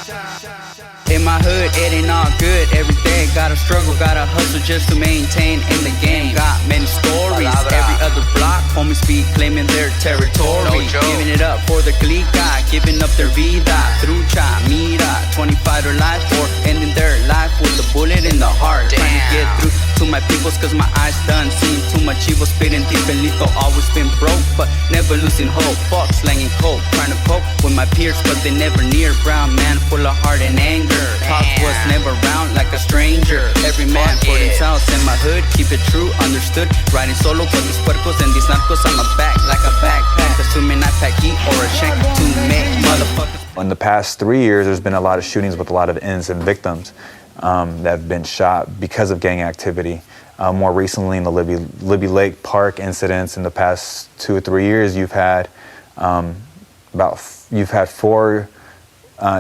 In my hood, it ain't all good every day. Gotta struggle, gotta hustle just to maintain in the game. Got many stories, every other block, homies be claiming their territory. Giving it up for the clica, giving up their vida. Trucha, mira, 25 or life, or ending their life with a bullet in the heart. Trying to get through to my peoples cause my eyes done seen too much evil. Spitting deep and lethal, always been broke but never losing hope. Fuck slanging coke, trying to cope with my peers but they never near. Brown man full of heart and anger. Pops was never around like a stranger. Every man for themselves in my hood, keep it true, understood. Riding solo with these puercos and these narcos on my back like a backpack. Assuming I pack heat or a shank to make motherfuckers. In the past 3 years, there's been a lot of shootings with a lot of innocent victims that have been shot because of gang activity. More recently, in the Libby Lake Park incidents, in the past 2 or 3 years, you've had four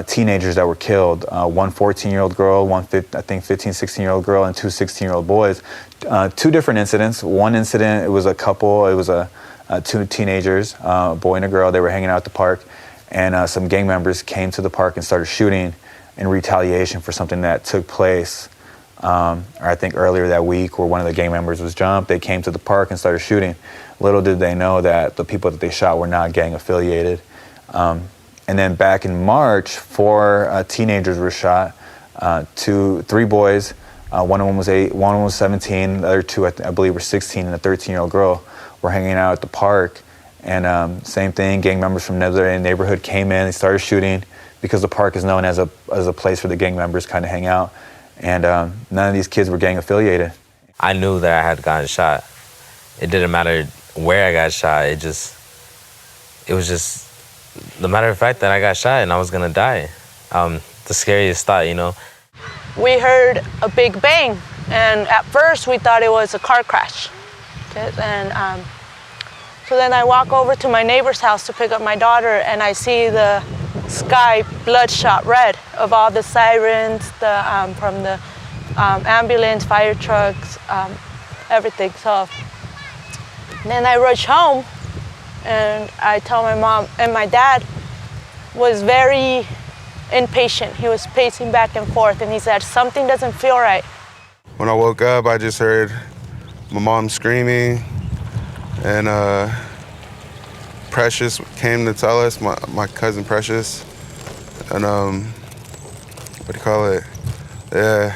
teenagers that were killed. One 14-year-old girl, one 15, 16-year-old girl, and two 16-year-old boys. Two different incidents. One incident, it was a couple. It was two teenagers, a boy and a girl. They were hanging out at the park, and some gang members came to the park and started shooting in retaliation for something that took place. I think earlier that week, where one of the gang members was jumped. They came to the park and started shooting. Little did they know that the people that they shot were not gang affiliated. And then back in March, 4 teenagers were shot. 3 boys. One of them was 8. One was 17. The other 2, I believe, were 16, and a 13-year-old girl were hanging out at the park. And same thing. Gang members from another neighborhood came in. They started shooting because the park is known as a place where the gang members kind of hang out. And none of these kids were gang affiliated. I knew that I had gotten shot. It didn't matter where I got shot. It was just the matter of fact that I got shot and I was gonna die. The scariest thought, you know. We heard a big bang, and at first we thought it was a car crash. Okay? And so then I walk over to my neighbor's house to pick up my daughter, and I see the sky bloodshot red of all the sirens, from the ambulance, fire trucks, everything. So then I rush home, and I tell my mom, and my dad was very impatient. He was pacing back and forth, and he said, something doesn't feel right. When I woke up, I just heard my mom screaming, and Precious came to tell us, my cousin Precious, and what do you call it? Yeah,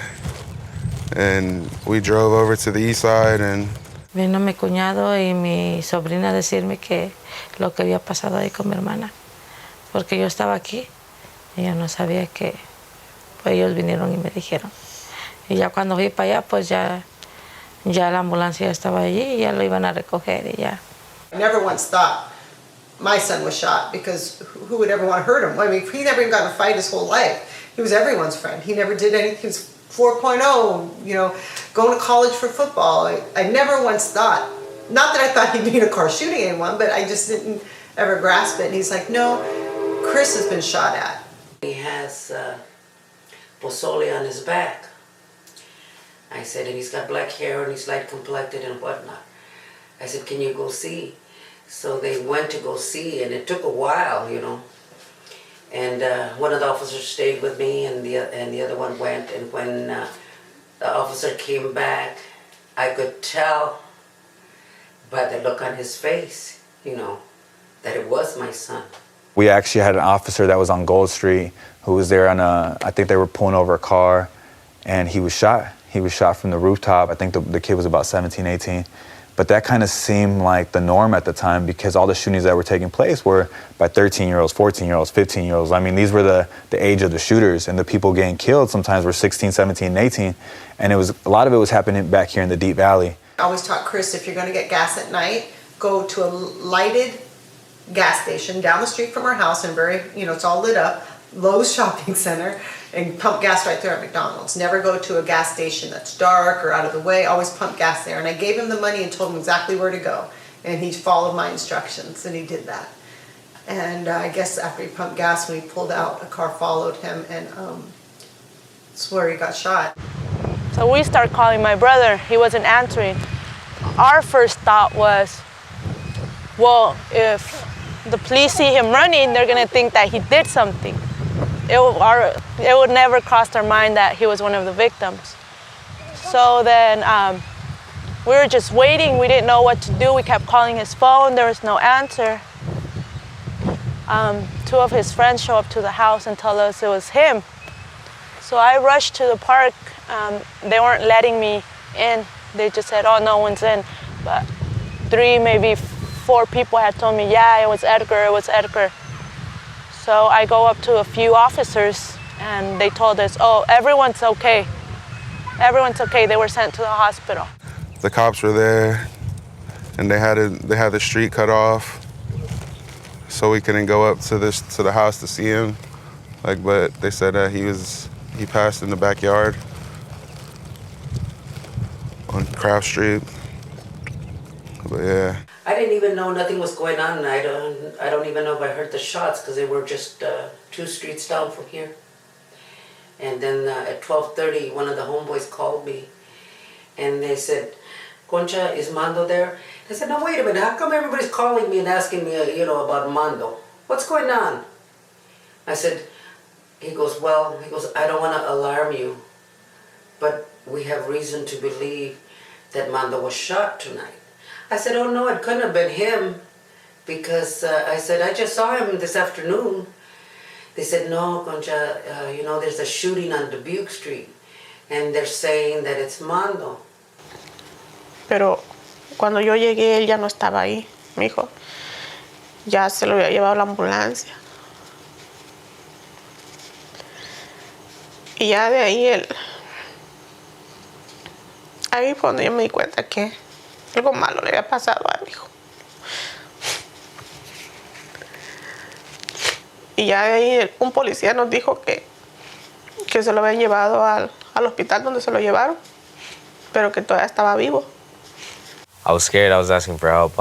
and we drove over to the east side, and vino mi cuñado y mi sobrina a decirme que lo que había pasado ahí con mi hermana, porque yo estaba aquí y yo no sabía que, pues ellos vinieron y me dijeron. Y ya cuando fui para allá, pues ya la ambulancia estaba allí y ya lo iban a recoger y ya. I never once thought my son was shot, because who would ever want to hurt him? I mean, he never even got in a fight his whole life. He was everyone's friend. He never did anything. He was 4.0, you know, going to college for football. I never once thought, not that I thought he'd be in a car shooting anyone, but I just didn't ever grasp it. And he's like, no, Chris has been shot at. He has pozole on his back. I said, and he's got black hair and he's light complected and whatnot. I said, can you go see? So they went to go see, and it took a while, you know. And one of the officers stayed with me, and the other one went. And when the officer came back, I could tell by the look on his face, you know, that it was my son. We actually had an officer that was on Gold Street who was there on I think they were pulling over a car, and he was shot. He was shot from the rooftop. I think the kid was about 17, 18. But that kind of seemed like the norm at the time, because all the shootings that were taking place were by 13-year-olds, 14-year-olds, 15-year-olds. I mean, these were the age of the shooters, and the people getting killed sometimes were 16, 17, and 18. And a lot of it was happening back here in the Deep Valley. I always taught Chris, if you're going to get gas at night, go to a lighted gas station down the street from our house, and it's all lit up, Lowe's Shopping Center, and pump gas right there at McDonald's. Never go to a gas station that's dark or out of the way. Always pump gas there. And I gave him the money and told him exactly where to go. And he followed my instructions, and he did that. And I guess after he pumped gas, when he pulled out, a car followed him, and that's where he got shot. So we start calling my brother. He wasn't answering. Our first thought was, well, if the police see him running, they're gonna think that he did something. it would never cross our mind that he was one of the victims. So then we were just waiting. We didn't know what to do. We kept calling his phone. There was no answer. Two of his friends show up to the house and tell us it was him. So I rushed to the park. They weren't letting me in. They just said, oh, no one's in. But 3, maybe 4 people had told me, yeah, it was Edgar, it was Edgar. So I go up to a few officers and they told us, oh, everyone's okay. Everyone's okay. They were sent to the hospital. The cops were there and they had the street cut off so we couldn't go up to the house to see him. But they said that he passed in the backyard on Craft Street. But yeah. I didn't even know nothing was going on. I don't even know if I heard the shots because they were just 2 streets down from here. And then at 12:30, one of the homeboys called me and they said, Concha, is Mando there? I said, no, wait a minute. How come everybody's calling me and asking me, about Mando? What's going on? I said, he goes, I don't want to alarm you, but we have reason to believe that Mando was shot tonight. I said, oh no, it couldn't have been him because I said, I just saw him this afternoon. They said, no, Concha, there's a shooting on Dubuque Street and they're saying that it's Mando. Pero cuando yo llegué, él ya no estaba ahí, mi hijo. Ya se lo había llevado la ambulancia. Y ya de ahí ahí fue donde yo me di cuenta que algo malo le había pasado a mi hijo. Y ya de ahí un policía nos dijo que se lo habían llevado al hospital donde se lo llevaron, pero que todavía estaba vivo. I was scared. I was asking for help.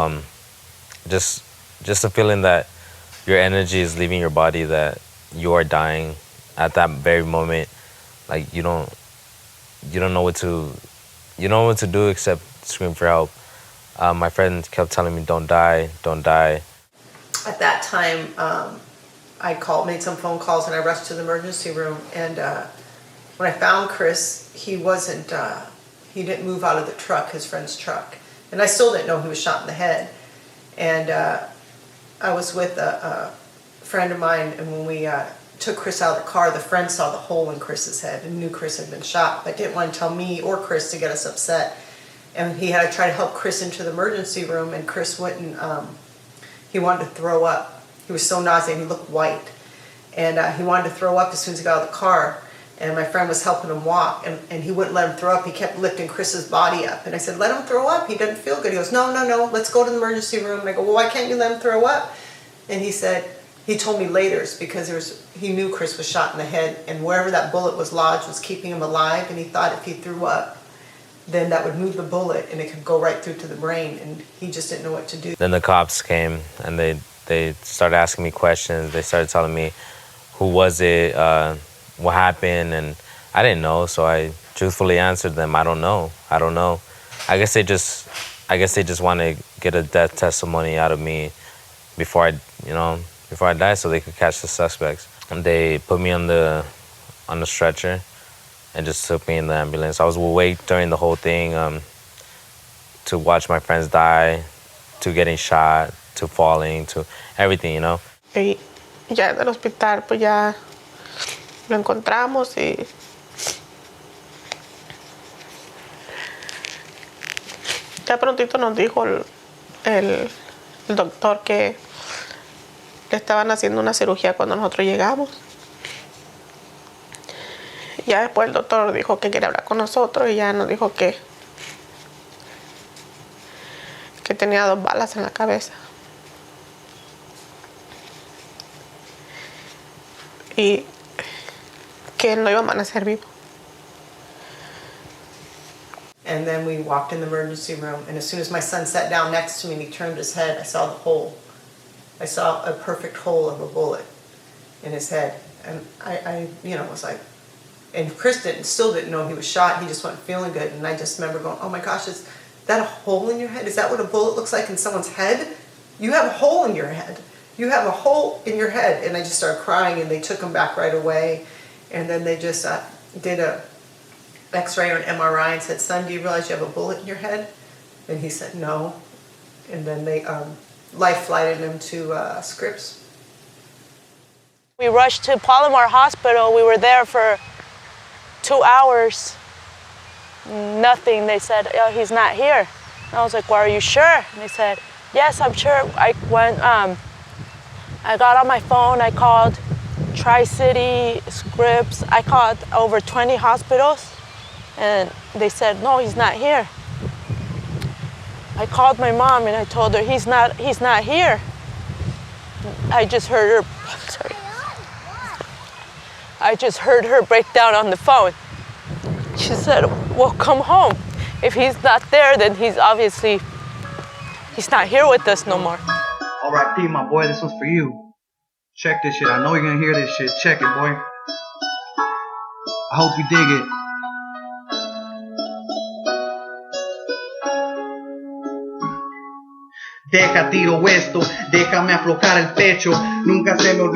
Just the feeling that your energy is leaving your body, that you are dying at that very moment. Like you don't know what to do except scream for help. My friend kept telling me, "Don't die, don't die." At that time, I made some phone calls, and I rushed to the emergency room. And when I found Chris, he didn't move out of the truck, his friend's truck. And I still didn't know he was shot in the head. And I was with a friend of mine, and when we took Chris out of the car, the friend saw the hole in Chris's head and knew Chris had been shot, but didn't want to tell me or Chris to get us upset. And he had to try to help Chris into the emergency room, and Chris wouldn't, he wanted to throw up. He was so nauseated, he looked white. And he wanted to throw up as soon as he got out of the car. And my friend was helping him walk, and he wouldn't let him throw up. He kept lifting Chris's body up. And I said, let him throw up. He doesn't feel good. He goes, no, let's go to the emergency room. And I go, well, why can't you let him throw up? And he said, he told me later, it's because he knew Chris was shot in the head, and wherever that bullet was lodged was keeping him alive, and he thought if he threw up, then that would move the bullet, and it could go right through to the brain, and he just didn't know what to do. Then the cops came, and they started asking me questions. They started telling me, who was it, what happened, and I didn't know, so I truthfully answered them, I don't know. I guess they just want to get a death testimony out of me before I die, so they could catch the suspects. And they put me on the stretcher and just took me in the ambulance. I was awake during the whole thing, to watch my friends die, to getting shot, to falling, to everything, Y ya del hospital, pues ya lo encontramos y ya prontito nos dijo el doctor que le estaban haciendo una cirugía cuando nosotros llegamos. Ya después el doctor dijo que quería hablar con nosotros y ya nos dijo que tenía 2 balas en la cabeza. Y que él no iba a amanecer vivo. And then we walked in the emergency room, and as soon as my son sat down next to me and he turned his head, I saw the hole. I saw a perfect hole of a bullet in his head. And I was like, and Chris still didn't know he was shot. He just wasn't feeling good. And I just remember going, oh my gosh, is that a hole in your head? Is that what a bullet looks like in someone's head? You have a hole in your head. you have a hole in your head. And I just started crying, and they took him back right away. And then they just did a x-ray or an MRI and said, son, do you realize you have a bullet in your head? And he said, no. And then they life-flighted him to Scripps. We rushed to Palomar Hospital. We were there for 2 hours. Nothing. They said, oh, he's not here. And I was like, well, are you sure? And they said, yes, I'm sure. I got on my phone. I called Tri-City, Scripps. I called over 20 hospitals, and they said, no, he's not here. I called my mom and I told her, he's not here. I just heard her break down on the phone. She said, well, come home. If he's not there, then he's not here with us no more. All right, P, my boy, this one's for you. Check this shit. I know you're gonna hear this shit. Check it, boy. I hope you dig it. Deja tiro esto, déjame aflojar el pecho. Nunca se me olvida.